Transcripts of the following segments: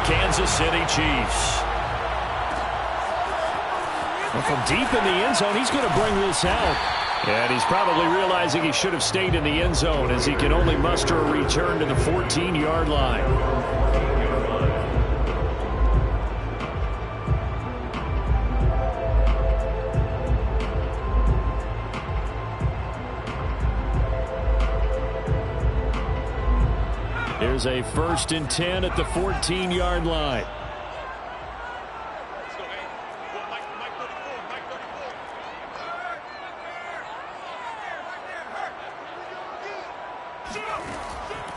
Kansas City Chiefs. And from deep in the end zone, he's going to bring this out. And he's probably realizing he should have stayed in the end zone as he can only muster a return to the 14-yard line. Here's a 1st and 10 at the 14-yard line.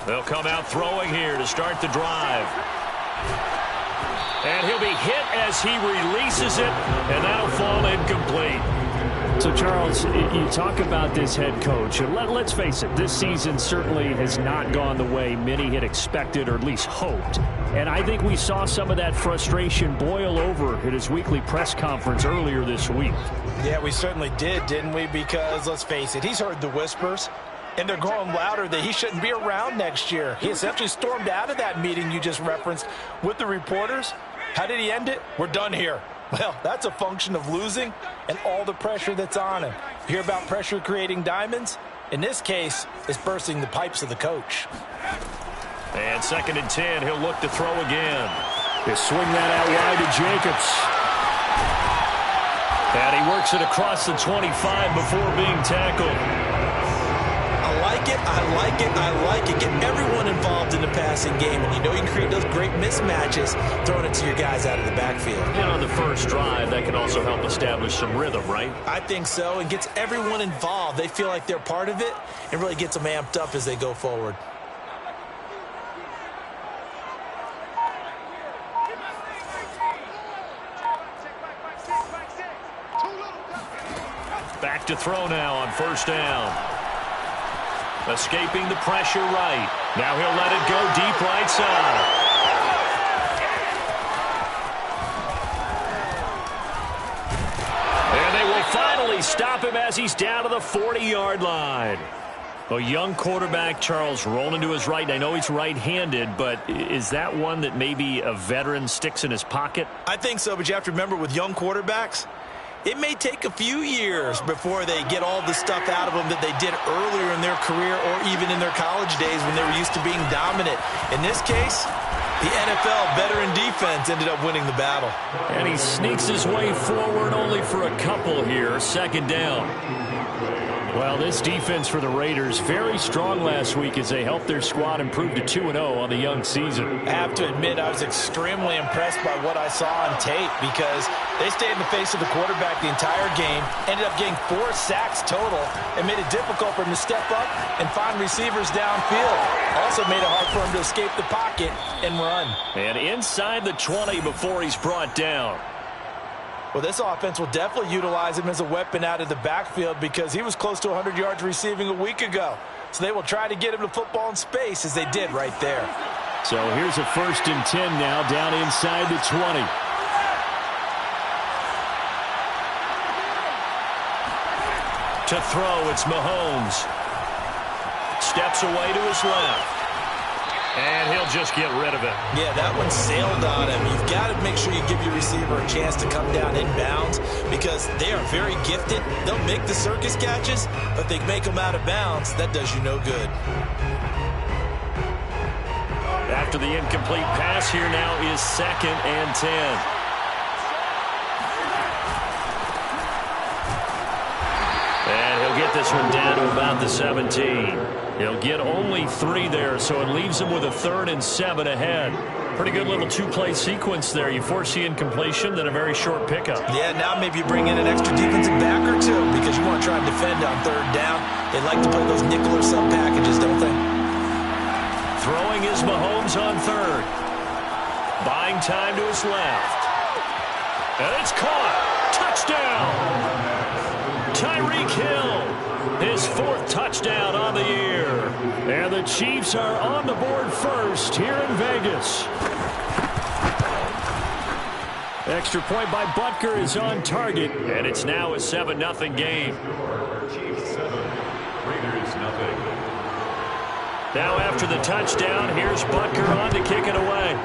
They'll come out throwing here to start the drive. And he'll be hit as he releases it, and that'll fall incomplete. So, Charles, you talk about this head coach. Let's face it, this season certainly has not gone the way many had expected or at least hoped. And I think we saw some of that frustration boil over at his weekly press conference earlier this week. Yeah, we certainly did, didn't we? Because, let's face it, he's heard the whispers, and they're growing louder that he shouldn't be around next year. He essentially stormed out of that meeting you just referenced with the reporters. How did he end it? We're done here. Well, that's a function of losing and all the pressure that's on him. You hear about pressure creating diamonds? In this case, it's bursting the pipes of the coach. And 2nd and 10, he'll look to throw again. He'll swing that out wide to Jacobs. And he works it across the 25 before being tackled. I like it, I like it, I like it. Get everyone involved in the passing game, and you know you can create those great mismatches throwing it to your guys out of the backfield. And on the first drive, that can also help establish some rhythm, right? I think so, and gets everyone involved. They feel like they're part of it, and really gets them amped up as they go forward. Back to throw now on 1st down. Escaping the pressure right. Now he'll let it go deep right side. And they will finally stop him as he's down to the 40-yard line. A young quarterback, Charles, rolling to his right. And I know he's right-handed, but is that one that maybe a veteran sticks in his pocket? I think so, but you have to remember with young quarterbacks, it may take a few years before they get all the stuff out of them that they did earlier in their career or even in their college days when they were used to being dominant. In this case, the NFL veteran defense ended up winning the battle. And he sneaks his way forward only for a couple here. 2nd down. Well, this defense for the Raiders, very strong last week as they helped their squad improve to 2-0 on the young season. I have to admit, I was extremely impressed by what I saw on tape because they stayed in the face of the quarterback the entire game, ended up getting 4 sacks total, and made it difficult for him to step up and find receivers downfield. Also made it hard for him to escape the pocket and run. And inside the 20 before he's brought down. Well, this offense will definitely utilize him as a weapon out of the backfield because he was close to 100 yards receiving a week ago. So they will try to get him the football in space as they did right there. So here's a 1st and 10 now down inside the 20. To throw, it's Mahomes. Steps away to his left. And he'll just get rid of it. Yeah, that one sailed on him. You've got to make sure you give your receiver a chance to come down inbounds because they are very gifted. They'll make the circus catches, but they make them out of bounds. That does you no good. After the incomplete pass, here now is 2nd and 10. And he'll get this one down to about the 17. He'll get only 3 there, so it leaves him with a 3rd and 7 ahead. Pretty good little 2-play sequence there. You force the incompletion, then a very short pickup. Yeah, now maybe you bring in an extra defensive back or two because you want to try and defend on 3rd down. They like to play those nickel or sub packages, don't they? Throwing is Mahomes on 3rd. Buying time to his left. And it's caught. Touchdown. Tyreek Hill, his 4th touchdown on the year. And the Chiefs are on the board first here in Vegas. Extra point by Butker is on target, and it's now a 7-0 game. Chiefs 7, Raiders 0. Now after the touchdown, here's Butker on to kick it away.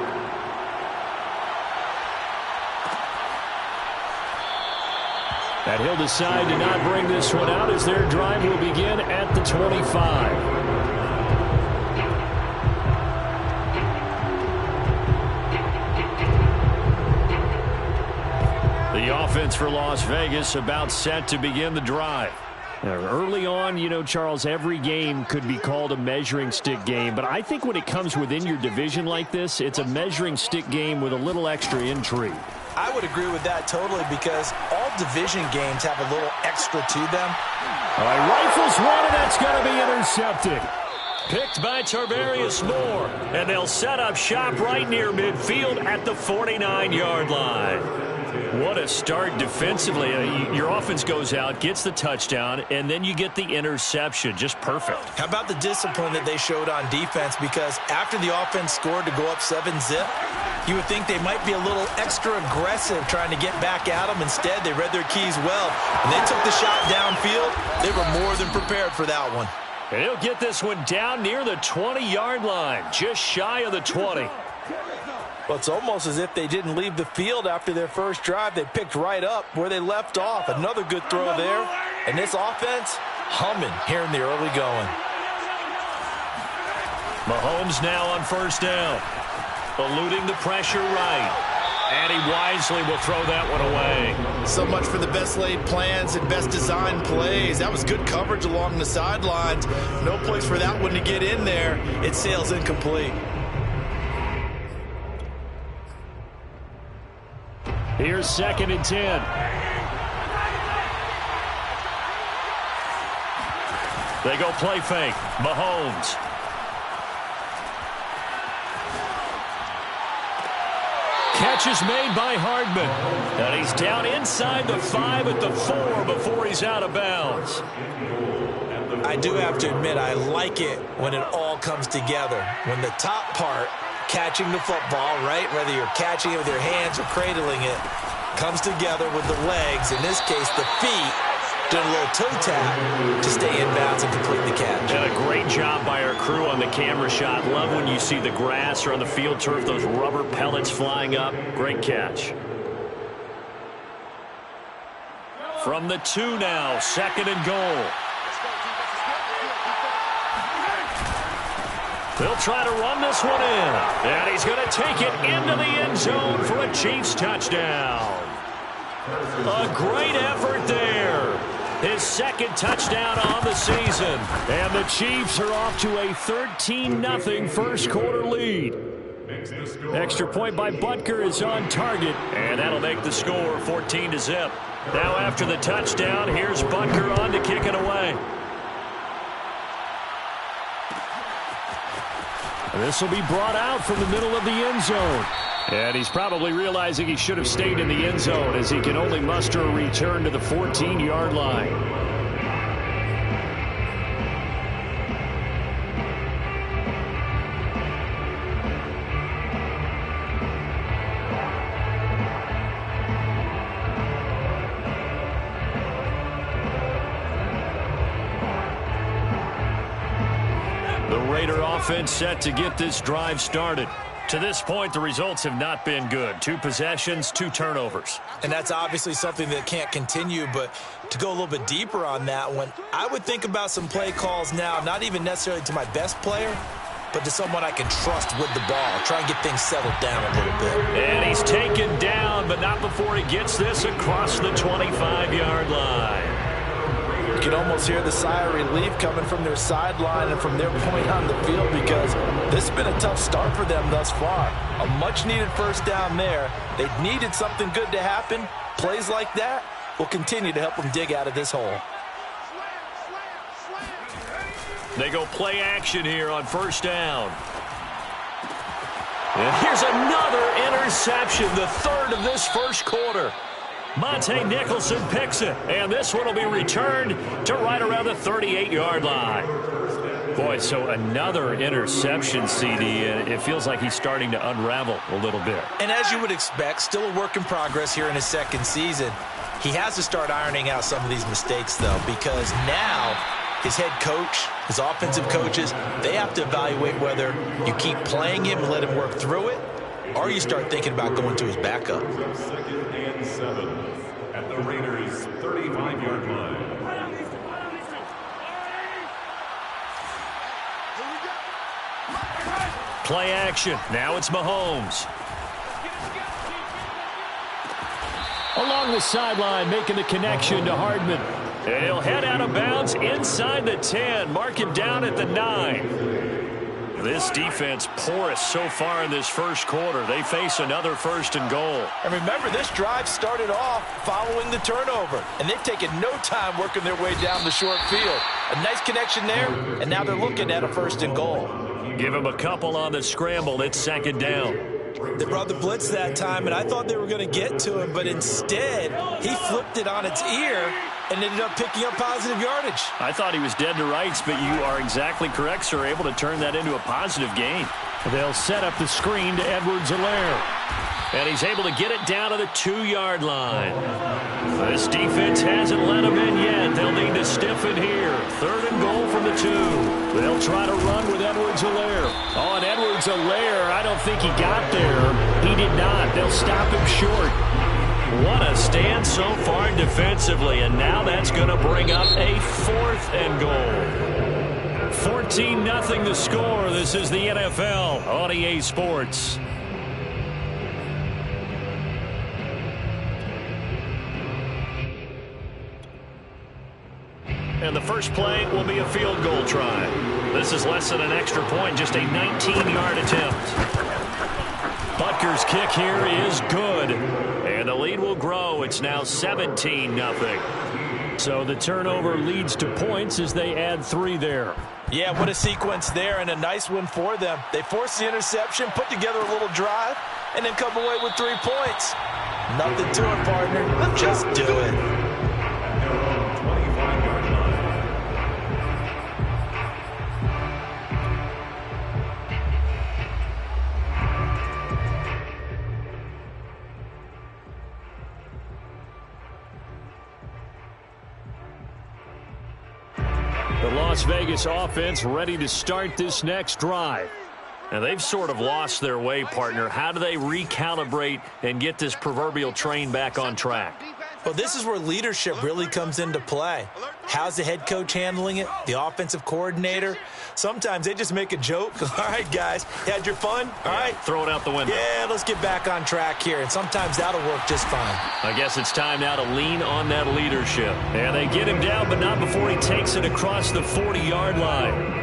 And he'll decide to not bring this one out as their drive will begin at the 25. The offense for Las Vegas about set to begin the drive. Now, early on, you know, Charles, every game could be called a measuring stick game, but I think when it comes within your division like this, it's a measuring stick game with a little extra intrigue. I would agree with that totally because all division games have a little extra to them. All right, rifles one, and that's going to be intercepted. Picked by Tarvarius Moore, and they'll set up shop right near midfield at the 49-yard line. What a start defensively. Your offense goes out, gets the touchdown, and then you get the interception. Just perfect. How about the discipline that they showed on defense? Because after the offense scored to go up 7-zip, you would think they might be a little extra aggressive trying to get back at them. Instead, they read their keys well. When they took the shot downfield, they were more than prepared for that one. And he'll get this one down near the 20-yard line, just shy of the 20. Well, it's almost as if they didn't leave the field after their first drive. They picked right up where they left off. Another good throw there. And this offense, humming here in the early going. Mahomes now on first down. Eluding the pressure right. And he wisely will throw that one away. So much for the best laid plans and best designed plays. That was good coverage along the sidelines. No place for that one to get in there. It sails incomplete. Here's 2nd and 10. They go play fake. Mahomes. Catch is made by Hardman. And he's down inside the 5 at the 4 before he's out of bounds. I do have to admit, I like it when it all comes together. When the top part, catching the football, right, whether you're catching it with your hands or cradling it, comes together with the legs, in this case the feet, doing a little toe tap to stay in bounds and complete the catch. And a great job by our crew on the camera shot. Love when you see the grass or on the field turf, those rubber pellets flying up. Great catch. From the 2 now, 2nd and goal. They'll try to run this one in. And he's going to take it into the end zone for a Chiefs touchdown. A great effort there. His 2nd touchdown on the season. And the Chiefs are off to a 13-0 first quarter lead. Extra point by Butker is on target. And that'll make the score 14-0. Now after the touchdown, here's Butker on to kick it away. This will be brought out from the middle of the end zone. And he's probably realizing he should have stayed in the end zone as he can only muster a return to the 14-yard line. Raider offense set to get this drive started. To this point, the results have not been good. 2 possessions, 2 turnovers. And that's obviously something that can't continue, but to go a little bit deeper on that one, I would think about some play calls now, not even necessarily to my best player, but to someone I can trust with the ball. Try and get things settled down a little bit. And he's taken down, but not before he gets this across the 25-yard line. You can almost hear the sigh of relief coming from their sideline and from their point on the field because this has been a tough start for them thus far. A much-needed first down there. They needed something good to happen. Plays like that will continue to help them dig out of this hole. They go play action here on first down. And here's another interception, the 3rd of this first quarter. Monte Nicholson picks it, and this one will be returned to right around the 38-yard line. Boy, so another interception, CD, and it feels like he's starting to unravel a little bit. And as you would expect, still a work in progress here in his 2nd season. He has to start ironing out some of these mistakes, though, because now his head coach, his offensive coaches, they have to evaluate whether you keep playing him and let him work through it, or you start thinking about going to his backup. 2nd and 7 at the Raiders' 35-yard line. Play action. Now it's Mahomes. Along the sideline, making the connection to Hardman. And he'll head out of bounds inside the 10. Mark him down at the 9. This defense porous so far in this first quarter. They face another 1st and goal. And remember, this drive started off following the turnover, and they've taken no time working their way down the short field. A nice connection there, and now they're looking at a 1st and goal. Give him a couple on the scramble. It's 2nd down. They brought the blitz that time, and I thought they were going to get to him, but instead, he flipped it on its ear and ended up picking up positive yardage. I thought he was dead to rights, but you are exactly correct, sir. Able to turn that into a positive gain. They'll set up the screen to Edwards-Helaire. And he's able to get it down to the 2-yard line. This defense hasn't let him in yet. They'll need to stiffen here. 3rd and goal from the 2. They'll try to run with Edwards-Helaire. Oh, and Edwards-Helaire, I don't think he got there. He did not. They'll stop him short. What a stand so far defensively, and now that's going to bring up a 4th and goal. 14-0 the score. This is the NFL on EA Sports. And the first play will be a field goal try. This is less than an extra point, just a 19-yard attempt. Butker's kick here is good. And the lead will grow. It's now 17-0. So the turnover leads to points as they add 3 there. Yeah, what a sequence there, and a nice one for them. They forced the interception, put together a little drive, and then come away with 3 points. Nothing to it, partner. Just do it. The Las Vegas offense ready to start this next drive. And they've sort of lost their way, partner. How do they recalibrate and get this proverbial train back on track? Well, this is where leadership really comes into play. How's the head coach handling it? The offensive coordinator? Sometimes they just make a joke. All right, guys, had your fun? All right. Throw it out the window. Yeah, let's get back on track here. And sometimes that'll work just fine. I guess it's time now to lean on that leadership. And they get him down, but not before he takes it across the 40-yard line.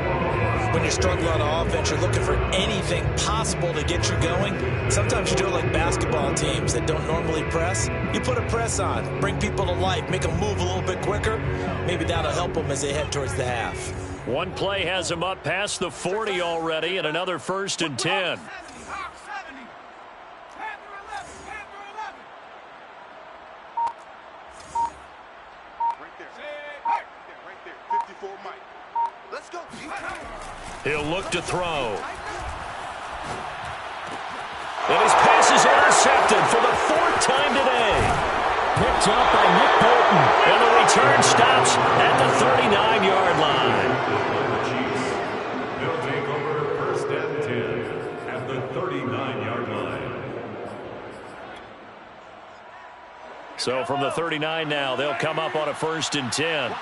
When you're struggling on offense, you're looking for anything possible to get you going. Sometimes you do it like basketball teams that don't normally press. You put a press on, bring people to life, make them move a little bit quicker. Maybe that'll help them as they head towards the half. One play has him up past the 40 already, and another 1st and 10. He'll look to throw. And his pass is intercepted for the 4th time today. Picked up by Nick Bolton. And the return stops at the 39-yard line. They'll take over 1st and 10 at the 39-yard line. So from the 39 now, they'll come up on a 1st and 10.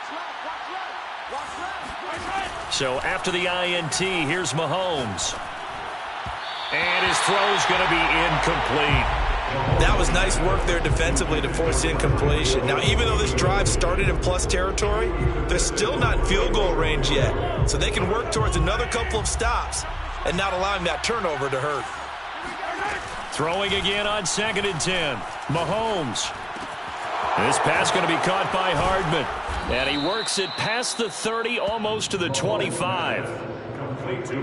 So after the INT, here's Mahomes. And his throw's going to be incomplete. That was nice work there defensively to force incompletion. Now, even though this drive started in plus territory, they're still not in field goal range yet. So they can work towards another couple of stops and not allowing that turnover to hurt. Throwing again on 2nd and 10. Mahomes. This pass going to be caught by Hardman. And he works it past the 30, almost to the 25.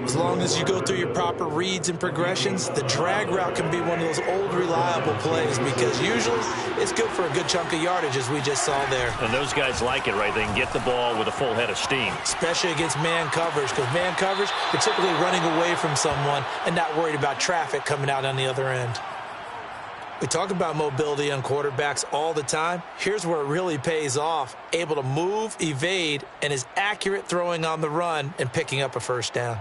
As long as you go through your proper reads and progressions, the drag route can be one of those old reliable plays because usually it's good for a good chunk of yardage, as we just saw there. And those guys like it, right? They can get the ball with a full head of steam. Especially against man coverage, because man coverage, you're typically running away from someone and not worried about traffic coming out on the other end. We talk about mobility on quarterbacks all the time. Here's where it really pays off. Able to move, evade, and is accurate throwing on the run and picking up a 1st down.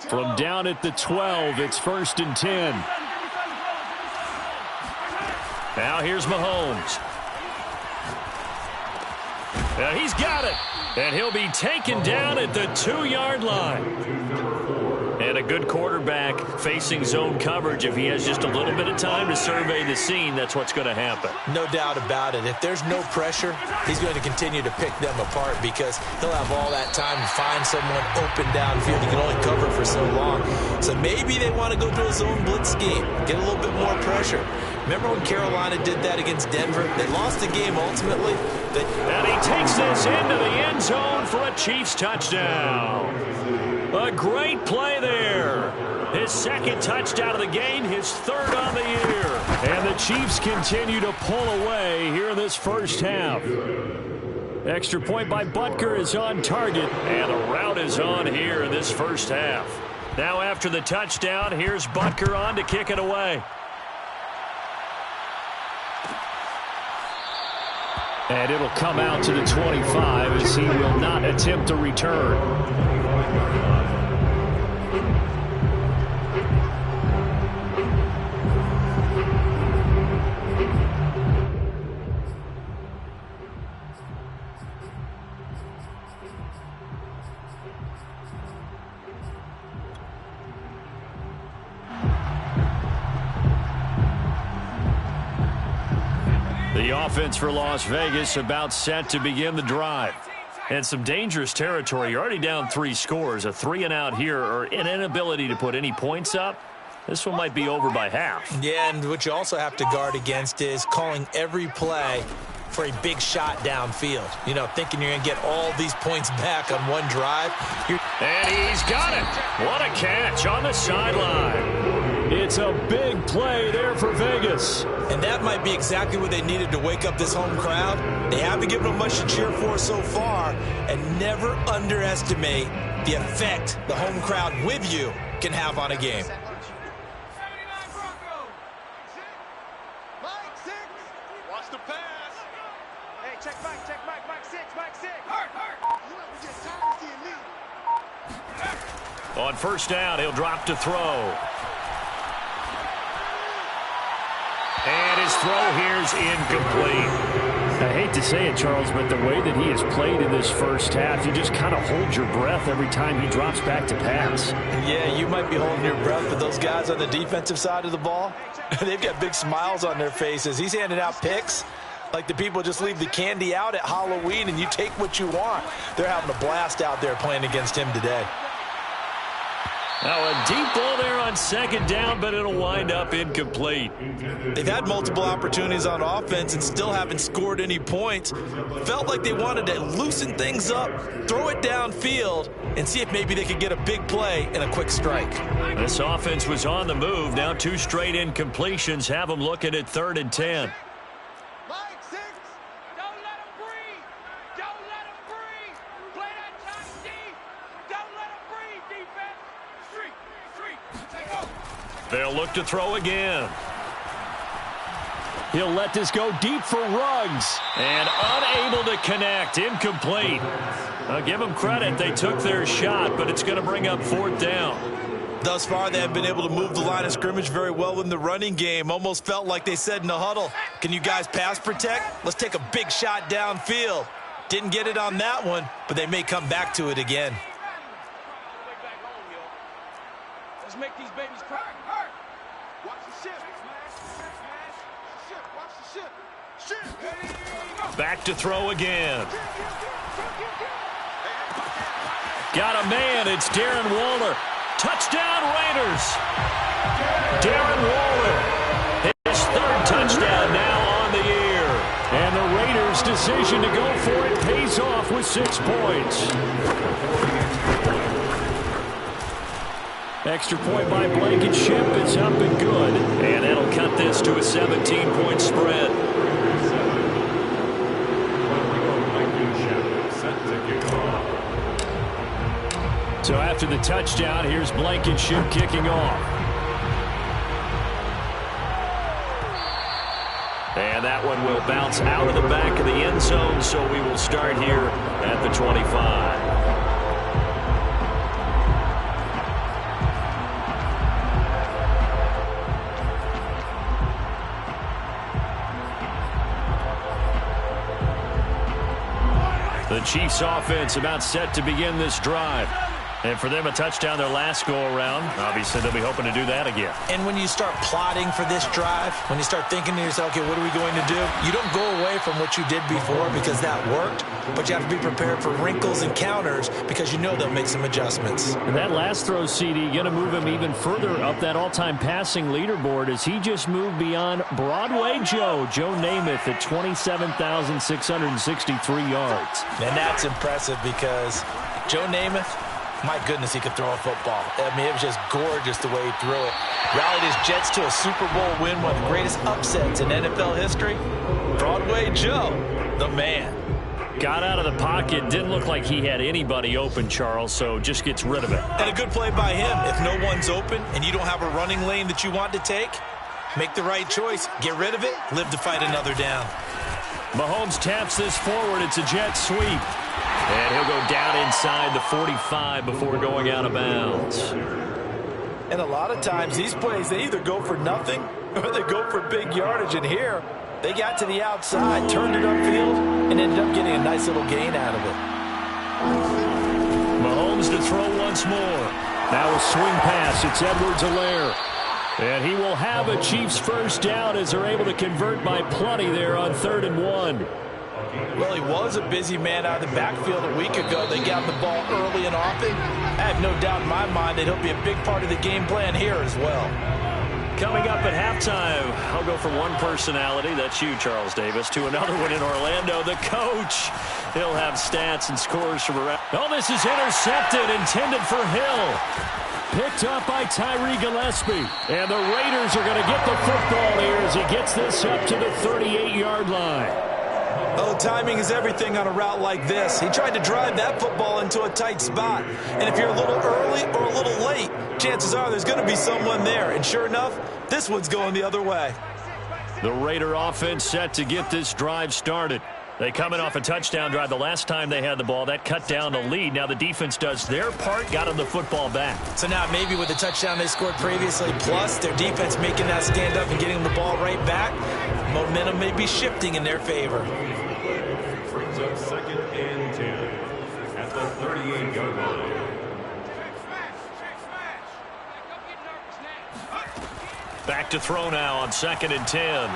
From down at the 12, it's 1st and 10. Now here's Mahomes. He's got it. And he'll be taken down at the 2-yard line. And a good quarterback facing zone coverage. If he has just a little bit of time to survey the scene, that's what's going to happen. No doubt about it. If there's no pressure, he's going to continue to pick them apart because he'll have all that time to find someone open downfield. He can only cover for so long. So maybe they want to go to a zone blitz scheme, get a little bit more pressure. Remember when Carolina did that against Denver? They lost the game ultimately. And he takes this into the end zone for a Chiefs touchdown. A great play there. His 2nd touchdown of the game, his 3rd on the year. And the Chiefs continue to pull away here in this first half. Extra point by Butker is on target. And the route is on here in this first half. Now after the touchdown, here's Butker on to kick it away. And it'll come out to the 25 as he will not attempt a return. The offense for Las Vegas about set to begin the drive. And some dangerous territory. You're already down 3 scores. A 3-and-out here or an inability to put any points up. This one might be over by half. Yeah, and what you also have to guard against is calling every play for a big shot downfield. You know, thinking you're going to get all these points back on one drive. And he's got it. What a catch on the sideline. It's a big play there for Vegas. And that might be exactly what they needed to wake up this home crowd. They haven't given them much to cheer for so far. And never underestimate the effect the home crowd with you can have on a game. On first down, he'll drop to throw. And his throw here's incomplete. I hate to say it, Charles, but the way that he has played in this first half, you just kind of hold your breath every time he drops back to pass. Yeah, you might be holding your breath, but those guys on the defensive side of the ball, they've got big smiles on their faces. He's handing out picks like the people just leave the candy out at Halloween and you take what you want. They're having a blast out there playing against him today. Now a deep ball there on second down, but it'll wind up incomplete. They've had multiple opportunities on offense and still haven't scored any points. Felt like they wanted to loosen things up, throw it downfield, and see if maybe they could get a big play and a quick strike. This offense was on the move. Now 2 straight incompletions have them looking at 3rd and 10. They'll look to throw again. He'll let this go deep for Ruggs. And unable to connect. Incomplete. I'll give them credit. They took their shot, but it's going to bring up 4th down. Thus far, they have been able to move the line of scrimmage very well in the running game. Almost felt like they said in the huddle, can you guys pass protect? Let's take a big shot downfield. Didn't get it on that one, but they may come back to it again. Let's make these babies cry. Watch the ship. Watch the ship. Back to throw again. Got a man. It's Darren Waller. Touchdown Raiders. Darren Waller. His 3rd touchdown now on the year. And the Raiders' decision to go for it pays off with 6 points. Extra point by Blankenship. It's up and good. And that'll cut this to a 17-point spread. So after the touchdown, here's Blankenship kicking off. And that one will bounce out of the back of the end zone, so we will start here at the 25. Chiefs offense about set to begin this drive. And for them, a touchdown their last go-around. Obviously, they'll be hoping to do that again. And when you start plotting for this drive, when you start thinking to yourself, okay, what are we going to do? You don't go away from what you did before because that worked, but you have to be prepared for wrinkles and counters because you know they'll make some adjustments. And that last throw, CD, going to move him even further up that all-time passing leaderboard as he just moved beyond Broadway Joe Namath at 27,663 yards. And that's impressive because Joe Namath, my goodness, he could throw a football. I mean, it was just gorgeous the way he threw it. Rallied his Jets to a Super Bowl win, one of the greatest upsets in NFL history. Broadway Joe, the man. Got out of the pocket, didn't look like he had anybody open, Charles, so just gets rid of it. And a good play by him. If no one's open and you don't have a running lane that you want to take, make the right choice. Get rid of it, live to fight another down. Mahomes taps this forward. It's a jet sweep. And he'll go down inside the 45 before going out of bounds. And a lot of times these plays, they either go for nothing or they go for big yardage. And here, they got to the outside, turned it upfield, and ended up getting a nice little gain out of it. Mahomes to throw once more. Now a swing pass. It's Edwards-Helaire. And he will have a Chiefs first down as they're able to convert by plenty there on 3rd and 1. Well, he was a busy man out of the backfield a week ago. They got the ball early and often. I have no doubt in my mind that he'll be a big part of the game plan here as well. Coming up at halftime, I'll go from one personality, that's you, Charles Davis, to another one in Orlando, the coach. He'll have stats and scores from around. Oh, this is intercepted, intended for Hill. Picked up by Tyree Gillespie. And the Raiders are going to get the football here as he gets this up to the 38-yard line. Oh, timing is everything on a route like this. He tried to drive that football into a tight spot. And if you're a little early or a little late, chances are there's going to be someone there. And sure enough, this one's going the other way. The Raider offense set to get this drive started. They coming off a touchdown drive the last time they had the ball. That cut down the lead. Now the defense does their part, got them the football back. So now maybe with the touchdown they scored previously, plus their defense making that stand up and getting the ball right back, momentum may be shifting in their favor. Brings up 2nd and 10 at the 38-yard line. Back to throw now on 2nd and 10.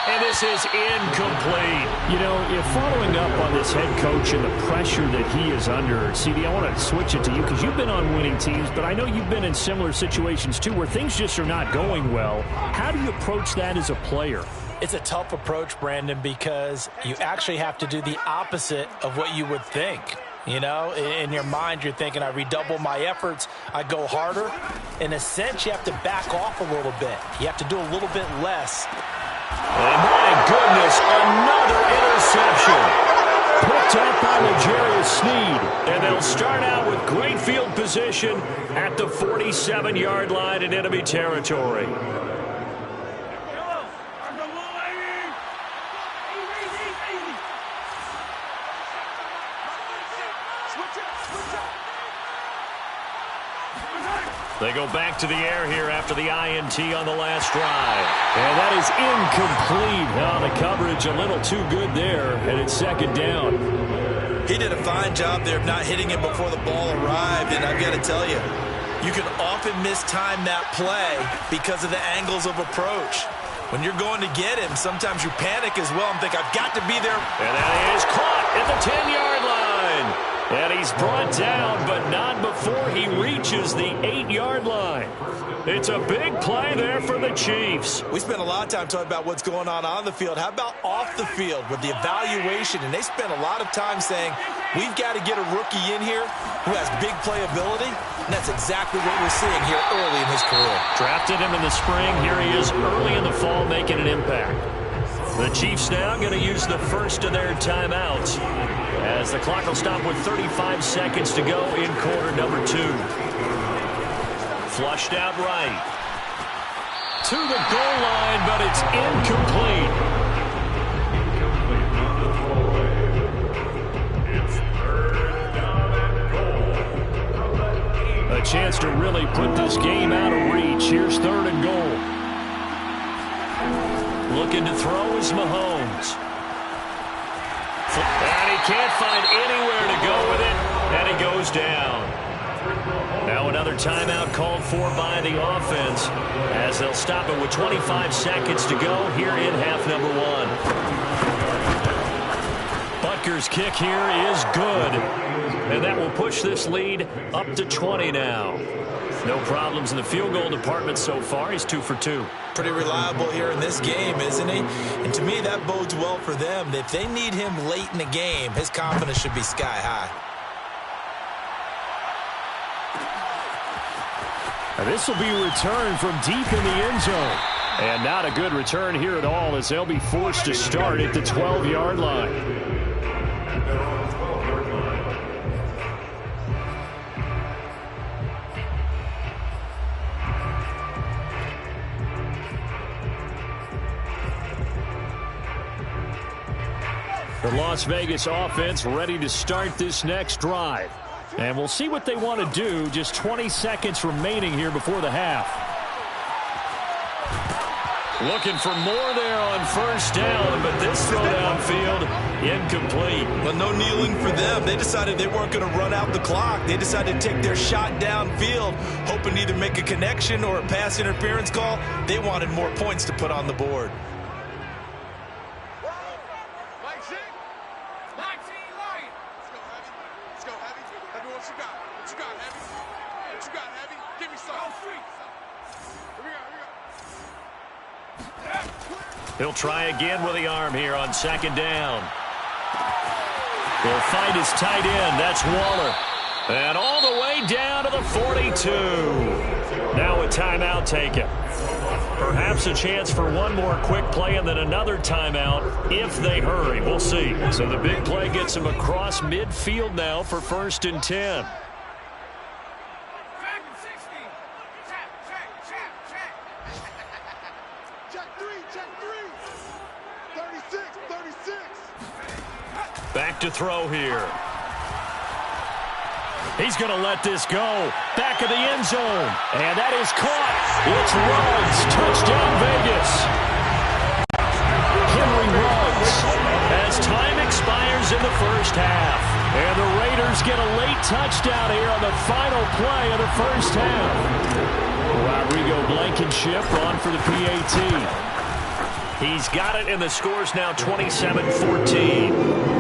And this is incomplete. You know, if following up on this head coach and the pressure that he is under, CD, I want to switch it to you because you've been on winning teams, but I know you've been in similar situations too where things just are not going well. How do you approach that as a player? It's a tough approach, Brandon, because you actually have to do the opposite of what you would think. You know, in your mind, you're thinking, I redouble my efforts, I go harder. In a sense, you have to back off a little bit. You have to do a little bit less. And my goodness, another interception. Picked up by L'Jarius Sneed. And they'll start out with great field position at the 47-yard line in enemy territory. They go back to the air here after the INT on the last drive. And that is incomplete. Oh, the coverage a little too good there, and it's 2nd down. He did a fine job there of not hitting him before the ball arrived, and I've got to tell you, you can often mistime that play because of the angles of approach. When you're going to get him, sometimes you panic as well and think, I've got to be there. And that is caught at the 10-yard line. And he's brought down, but not before he reaches the 8-yard line. It's a big play there for the Chiefs. We spent a lot of time talking about what's going on the field. How about off the field with the evaluation? And they spent a lot of time saying, we've got to get a rookie in here who has big playability. And that's exactly what we're seeing here early in his career. Drafted him in the spring. Here he is early in the fall making an impact. The Chiefs now going to use the first of their timeouts as the clock will stop with 35 seconds to go in quarter number 2. Flushed out right. To the goal line, but it's incomplete. It's 3rd down and goal. A chance to really put this game out of reach. Here's 3rd and goal. Looking to throw is Mahomes. And he can't find anywhere to go with it, and he goes down. Now another timeout called for by the offense as they'll stop it with 25 seconds to go here in half number one. Butker's kick here is good, and that will push this lead up to 20 now. No problems in the field goal department so far. He's 2 for 2. Pretty reliable here in this game, isn't he? And to me, that bodes well for them. If they need him late in the game, his confidence should be sky high. And this will be returned from deep in the end zone. And not a good return here at all as they'll be forced to start at the 12-yard line. The Las Vegas offense ready to start this next drive. And we'll see what they want to do. Just 20 seconds remaining here before the half. Looking for more there on first down, but this throw downfield incomplete. Well, no kneeling for them. They decided they weren't going to run out the clock. They decided to take their shot downfield, hoping to either make a connection or a pass interference call. They wanted more points to put on the board. He'll try again with the arm here on second down. He'll find his tight end. That's Waller. And all the way down to the 42. Now a timeout taken. Perhaps a chance for one more quick play and then another timeout if they hurry. We'll see. So the big play gets him across midfield now for 1st and 10. Back to throw here. He's going to let this go. Back of the end zone. And that is caught. It's Ruggs. Touchdown, Vegas. Henry Ruggs. As time expires in the first half. And the Raiders get a late touchdown here on the final play of the first half. Rodrigo Blankenship on for the PAT. He's got it, and the score's now 27-14.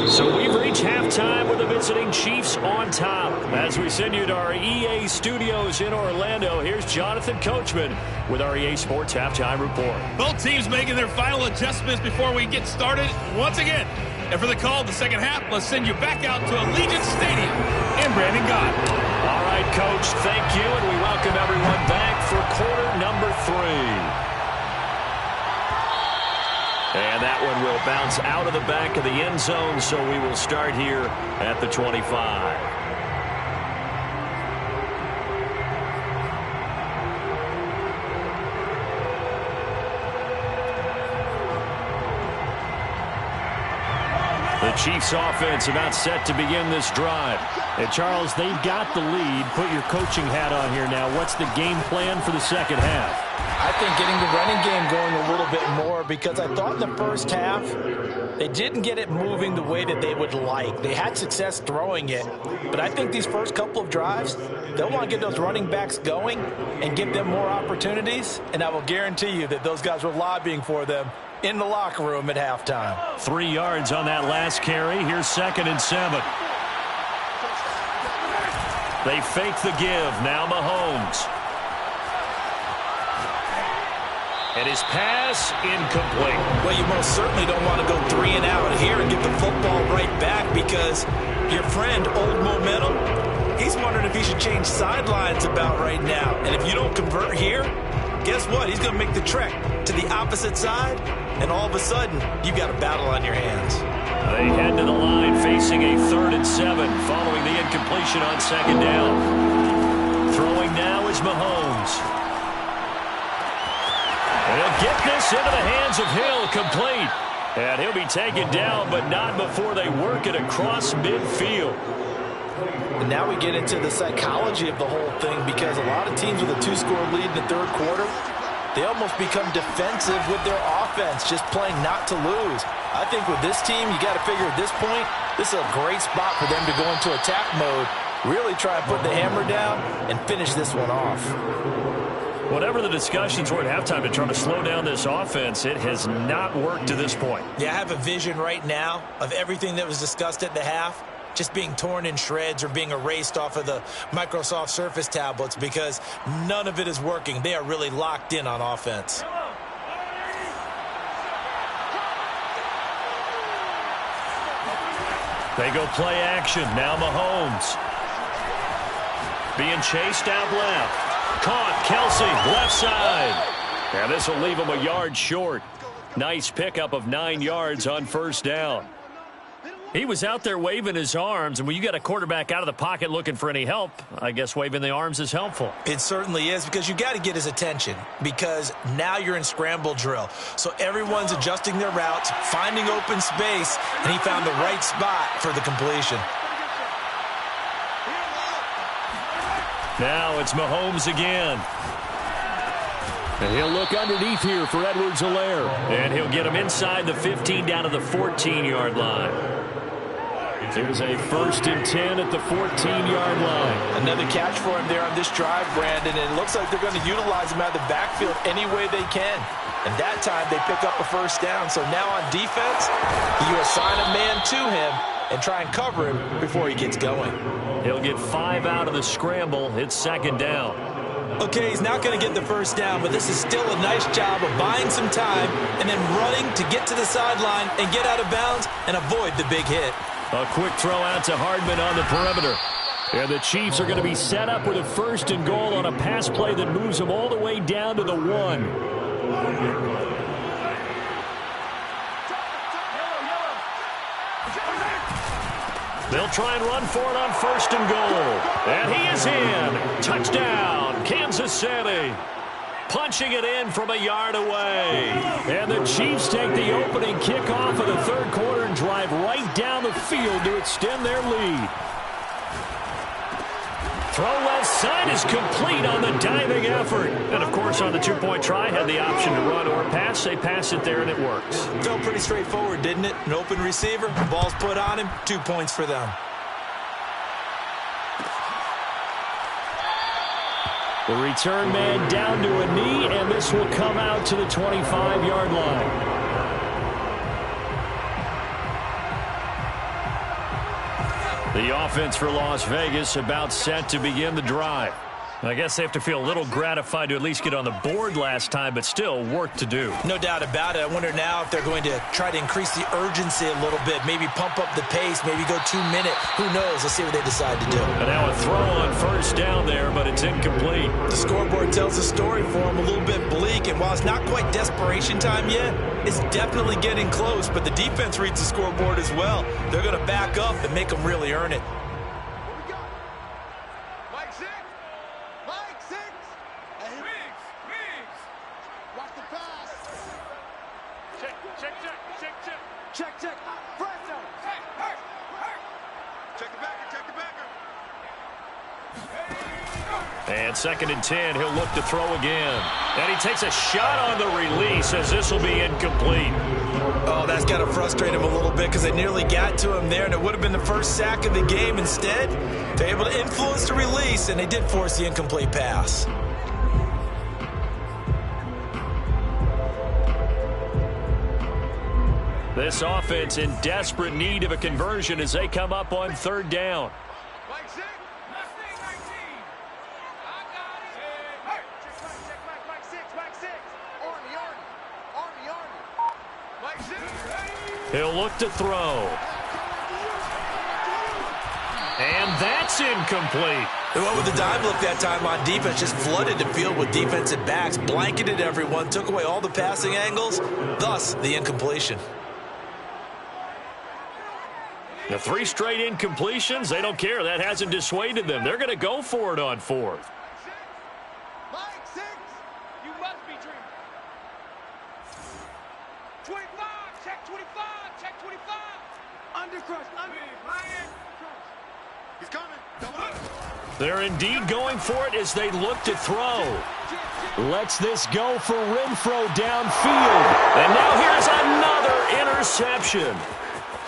So we've reached halftime with the visiting Chiefs on top. As we send you to our EA studios in Orlando, here's Jonathan Coachman with our EA Sports Halftime Report. Both teams making their final adjustments before we get started once again. And for the call of the second half, let's send you back out to Allegiant Stadium in Brandon Gott. All right, Coach, thank you, and we welcome everyone back for quarter number 3. And that one will bounce out of the back of the end zone, so we will start here at the 25. The Chiefs offense about set to begin this drive. And Charles, they've got the lead. Put your coaching hat on here now. What's the game plan for the second half? I think getting the running game going a little bit more, because I thought in the first half they didn't get it moving the way that they would like. They had success throwing it, but I think these first couple of drives, they'll want to get those running backs going and give them more opportunities, and I will guarantee you that those guys were lobbying for them in the locker room at halftime. 3 yards on that last carry. Here's 2nd and 7. They fake the give. Now Mahomes. And his pass incomplete. Well, you most certainly don't want to go 3 and out here and get the football right back, because your friend, Old Momentum, he's wondering if he should change sidelines about right now. And if you don't convert here, guess what? He's going to make the trek to the opposite side, and all of a sudden, you've got a battle on your hands. They head to the line facing a 3rd and 7 following the incompletion on 2nd down. Throwing now is Mahomes. And he'll get this into the hands of Hill, complete. And he'll be taken down, but not before they work it across midfield. And now we get into the psychology of the whole thing, because a lot of teams with a 2-score lead in the 3rd quarter, they almost become defensive with their offense, just playing not to lose. I think with this team, you got to figure at this point, this is a great spot for them to go into attack mode, really try and put the hammer down and finish this one off. Whatever the discussions were at halftime to try to slow down this offense, it has not worked to this point. Yeah, I have a vision right now of everything that was discussed at the half just being torn in shreds or being erased off of the Microsoft Surface tablets because none of it is working. They are really locked in on offense. They go play action. Now Mahomes. Being chased out left. Caught. Kelsey, left side. And this will leave him a yard short. Nice pickup of 9 yards on first down. He was out there waving his arms, and when you got a quarterback out of the pocket looking for any help, I guess waving the arms is helpful. It certainly is, because you got to get his attention, because now you're in scramble drill. So everyone's adjusting their routes, finding open space, and he found the right spot for the completion. Now it's Mahomes again. And he'll look underneath here for Edwards-Helaire. And he'll get him inside the 15 down to the 14-yard line. There's a 1st and 10 at the 14-yard line. Another catch for him there on this drive, Brandon, and it looks like they're going to utilize him out of the backfield any way they can. And that time they pick up a first down. So now on defense, you assign a man to him and try and cover him before he gets going. He'll get 5 out of the scramble. It's 2nd down. Okay, he's not going to get the first down, but this is still a nice job of buying some time and then running to get to the sideline and get out of bounds and avoid the big hit. A quick throw out to Hardman on the perimeter. And the Chiefs are going to be set up with a 1st and goal on a pass play that moves them all the way down to the 1. They'll try and run for it on 1st and goal. And he is in. Touchdown, Kansas City. Punching it in from a yard away. And the Chiefs take the opening kickoff of the 3rd quarter and drive right down the field to extend their lead. Throw left side is complete on the diving effort. And, of course, on the 2-point try, had the option to run or pass. They pass it there, and it works. Felt pretty straightforward, didn't it? An open receiver, the ball's put on him, 2 points for them. The return man down to a knee, and this will come out to the 25-yard line. The offense for Las Vegas about set to begin the drive. I guess they have to feel a little gratified to at least get on the board last time, but still work to do. No doubt about it. I wonder now if they're going to try to increase the urgency a little bit, maybe pump up the pace, maybe go 2-minute. Who knows? Let's see what they decide to do. And now a throw on 1st down there, but it's incomplete. The scoreboard tells a story for them, a little bit bleak, and while it's not quite desperation time yet, it's definitely getting close, but the defense reads the scoreboard as well. They're going to back up and make them really earn it. And 2nd and 10, he'll look to throw again. And he takes a shot on the release as this will be incomplete. Oh, that's got to frustrate him a little bit because they nearly got to him there, and it would have been the first sack of the game. Instead, they're able to influence the release, and they did force the incomplete pass. This offense in desperate need of a conversion as they come up on 3rd down. He'll look to throw. And that's incomplete. They went with the dive look that time on defense, just flooded the field with defensive backs, blanketed everyone, took away all the passing angles, thus the incompletion. The 3 straight incompletions, they don't care. That hasn't dissuaded them. They're going to go for it on 4th. You must be dreaming. 25, check 25, check 25. Under crush, under. They're indeed going for it as they look to throw. Lets this go for Renfro downfield. And now here's another interception.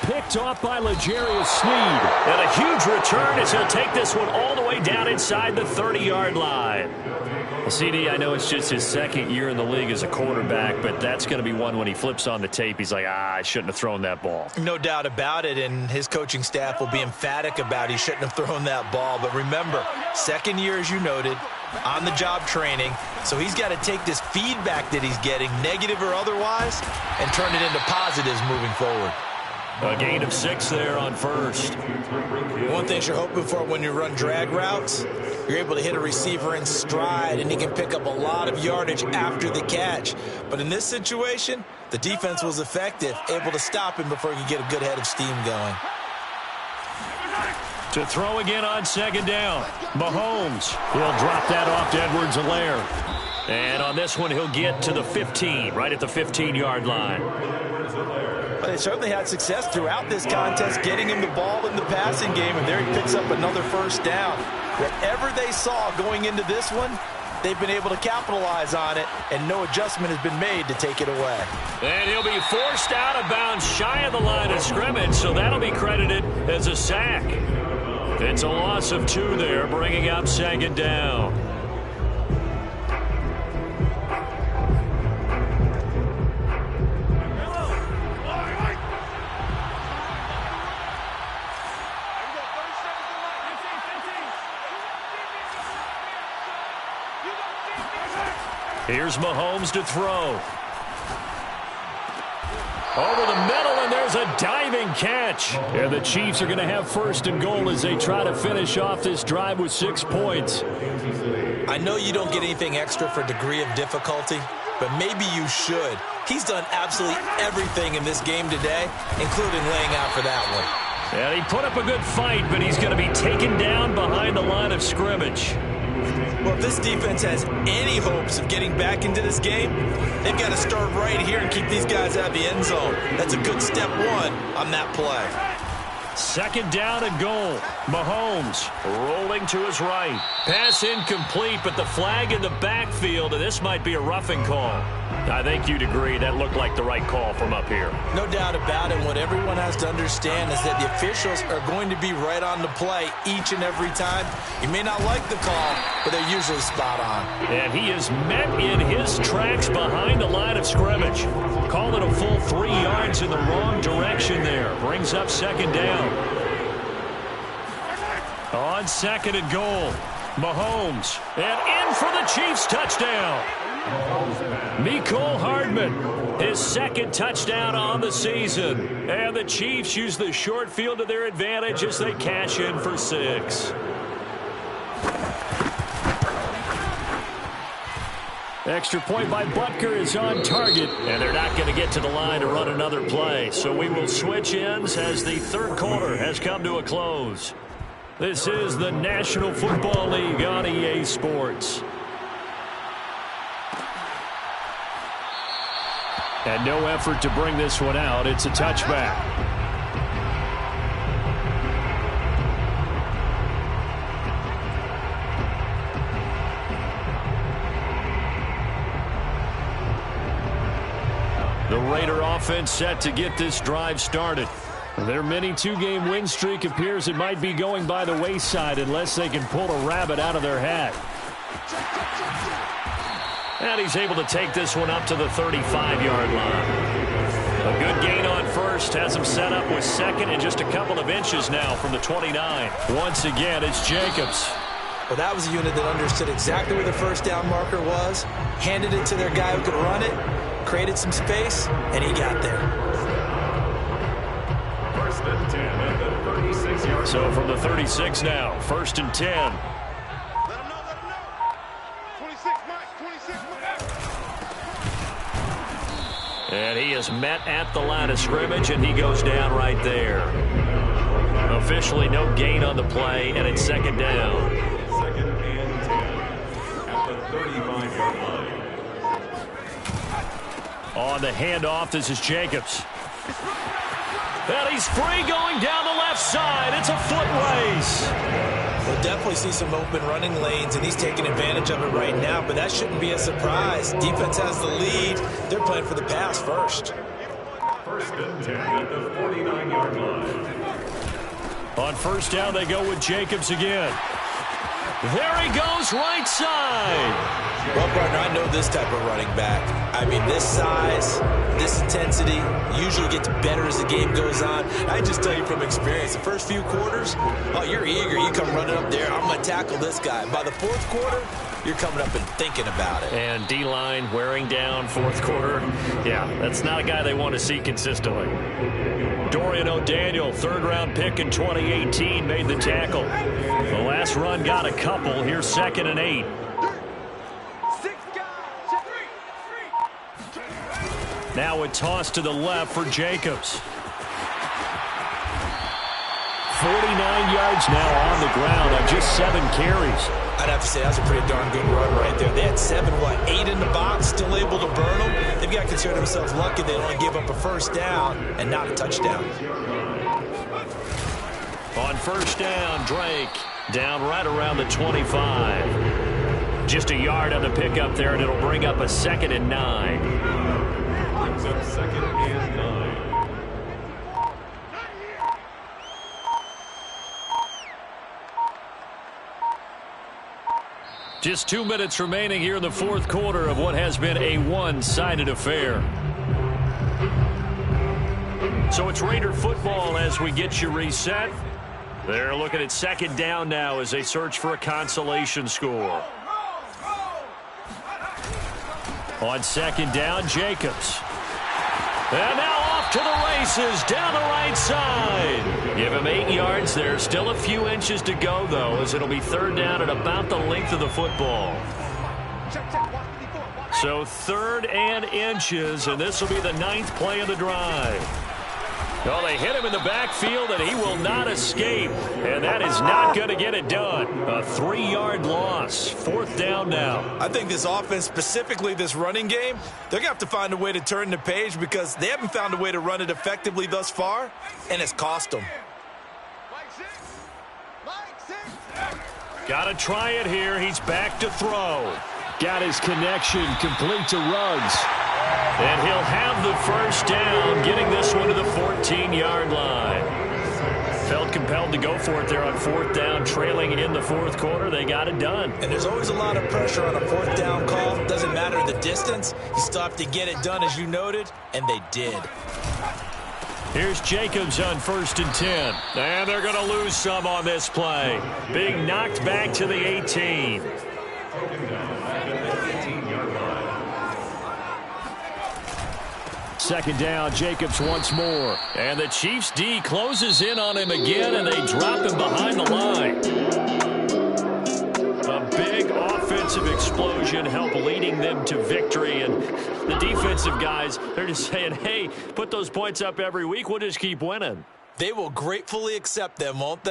Picked off by L'Jarius Sneed. And a huge return as he'll take this one all the way down inside the 30-yard line. Well, CD, I know it's just his second year in the league as a quarterback, but that's going to be one when he flips on the tape. He's like, I shouldn't have thrown that ball. No doubt about it, and his coaching staff will be emphatic about he shouldn't have thrown that ball. But remember, second year, as you noted, on-the-job training, so he's got to take this feedback that he's getting, negative or otherwise, and turn it into positives moving forward. A gain of 6 there on first. One thing you're hoping for when you run drag routes, you're able to hit a receiver in stride, and he can pick up a lot of yardage after the catch. But in this situation, the defense was effective, able to stop him before he could get a good head of steam going. To throw again on second down. Mahomes. He'll drop that off to Edwards-Helaire. And on this one, he'll get to the 15, right at the 15-yard line. But they certainly had success throughout this contest, getting him the ball in the passing game, and there he picks up another first down. Whatever they saw going into this one, they've been able to capitalize on it, and no adjustment has been made to take it away. And he'll be forced out of bounds shy of the line of scrimmage, so that'll be credited as a sack. It's a loss of 2 there, bringing up second down. Here's Mahomes to throw. Over the middle, and there's a diving catch. And the Chiefs are going to have first and goal as they try to finish off this drive with 6 points. I know you don't get anything extra for degree of difficulty, but maybe you should. He's done absolutely everything in this game today, including laying out for that one. And he put up a good fight, but he's going to be taken down behind the line of scrimmage. Well, if this defense has any hopes of getting back into this game, they've got to start right here and keep these guys out of the end zone. That's a good step 1 on that play. Second down and goal. Mahomes rolling to his right. Pass incomplete, but the flag in the backfield, and this might be a roughing call. I think you'd agree that looked like the right call from up here. No doubt about it. What everyone has to understand is that the officials are going to be right on the play each and every time. You may not like the call, but they're usually spot on. And he is met in his tracks behind the line of scrimmage. Call it a full 3 yards in the wrong direction there. Brings up second down. On second and goal, Mahomes. And in for the Chiefs touchdown. Mecole Hardman, his second touchdown on the season. And the Chiefs use the short field to their advantage as they cash in for 6. Extra point by Butker is on target. And they're not going to get to the line to run another play. So we will switch ends as the third quarter has come to a close. This is the National Football League on EA Sports. And no effort to bring this one out. It's a touchback. The Raider offense set to get this drive started. Their mini 2-game win streak appears it might be going by the wayside unless they can pull a rabbit out of their hat. And he's able to take this one up to the 35-yard line. A good gain on first has him set up with second and just a couple of inches now from the 29. Once again, it's Jacobs. Well, that was a unit that understood exactly where the first down marker was, handed it to their guy who could run it, created some space, and he got there. First and 10 at the 36-yard. So from the 36 now, first and 10. Let him know, let him know. 26, Mike, 26, Mike. And he is met at the line of scrimmage, and he goes down right there. Officially no gain on the play, and it's second down. Second and 10 at the 35-yard line. On the handoff, this is Jacobs. And he's free going down the left side. It's a foot race. We'll definitely see some open running lanes, and he's taking advantage of it right now, but that shouldn't be a surprise. Defense has the lead. They're playing for the pass first. First and 10 at the 49-yard line. On first down, they go with Jacobs again. There he goes, right side. Well, partner, I know this type of running back. I mean, this size, this intensity usually gets better as the game goes on. I just tell you from experience, the first few quarters, oh, you're eager. You come running up there. I'm going to tackle this guy. By the fourth quarter, you're coming up and thinking about it. And D-line wearing down fourth quarter. Yeah, that's not a guy they want to see consistently. Dorian O'Daniel, third-round pick in 2018, made the tackle. The last run got a couple. Here's 2nd and 8. Now a toss to the left for Jacobs. 49 yards now on the ground on just 7 carries. I'd have to say that's a pretty darn good run right there. They had 8 in the box, still able to burn them. They've got to consider themselves lucky they only gave up a first down and not a touchdown. On first down, Drake down right around the 25. Just a yard on the pickup there, and it'll bring up a 2nd and 9. Brings up 2nd and 9. Just 2 minutes remaining here in the fourth quarter of what has been a one-sided affair. So it's Raider football as we get you reset. They're looking at 2nd down now as they search for a consolation score. On 2nd down, Jacobs. And now off to the races down the right side. Give him 8 yards there. Still a few inches to go, though, as it'll be 3rd down at about the length of the football. So 3rd and inches, and this will be the 9th play of the drive. Well, they hit him in the backfield, and he will not escape. And that is not going to get it done. A 3-yard loss. 4th down now. I think this offense, specifically this running game, they're going to have to find a way to turn the page because they haven't found a way to run it effectively thus far, and it's cost them. Got to try it here. He's back to throw. Got his connection complete to Ruggs. And he'll have the first down, getting this one to the 14-yard line. Felt compelled to go for it there on 4th down, trailing in the fourth quarter. They got it done. And there's always a lot of pressure on a 4th down call. Doesn't matter the distance. You still have to get it done, as you noted, and they did. Here's Jacobs on 1st and 10. And they're going to lose some on this play. Being knocked back to the 18. Second down, Jacobs once more. And the Chiefs D closes in on him again, and they drop him behind the line. A big offensive explosion helped leading them to victory. And the defensive guys, they're just saying, hey, put those points up every week. We'll just keep winning. They will gratefully accept them, won't they?